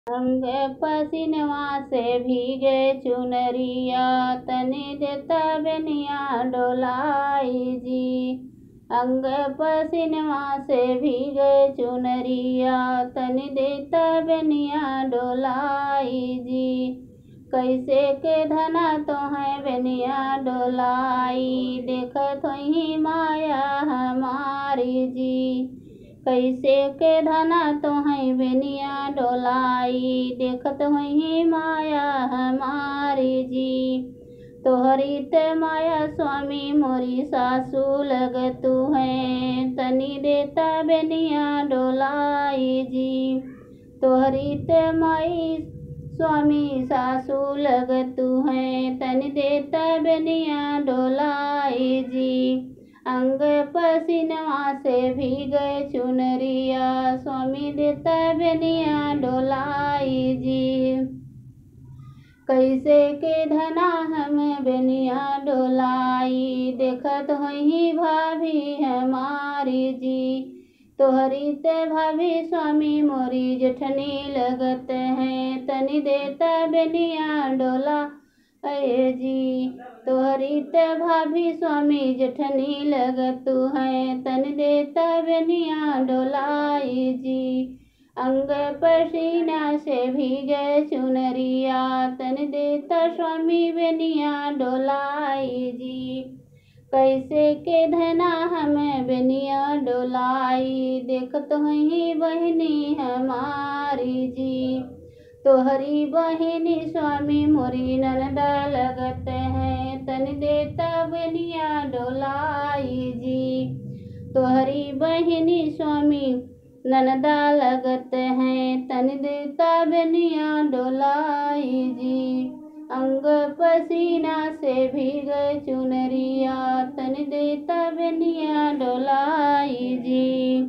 अंग पसीनवा से भीगे चुनरिया, तनि देता बेनिया डोलाई जी। अंग पसीनवा से भीगे चुनरिया, तनि देता बेनिया डोलाई जी। कैसे के धना तो है बेनिया डोलाई, देखत होई माया हमारी जी। कैसे के धना तो है बेनिया डोलाई, देखत होई माया हमारी जी। तोहरी ते माया स्वामी मोरी सासू लगतू है, तनि देता बेनिया डोलाई जी। तोहरी ते माई स्वामी सासू लगतू है, तनि देता बेनिया डोलाई जी। अंग पसीनवा से भीगे चुनरिया, स्वामी देता बेनिया डोलाई जी। कैसे के धना हम बेनिया डोलाई, देखत होई भाभी हमारी जी। तोहरी ते भाभी स्वामी मोरी जेठनी लगत है, तनि देता बेनिया डोला अये जी। तोहरी ते भाभी स्वामी जेठनी लगतू है, तनि देता बेनिया डोलाई जी। अंग पसीना से भीगे चुनरिया, तनि देता स्वामी बेनिया डोलाई जी। कैसे के धना हमें बेनिया डोलाई, देखत होई बहनी हमारी जी। तोहरी बहिनी स्वामी मोरी ननदा लगत है, तनि देता बेनिया डोलाई जी। तोहरी बहिनी स्वामी ननदा लगत है, तनि देता बेनिया डोलाई जी। अंग पसीना से भीगे चुनरिया, तनि देता बेनिया डोलाई जी।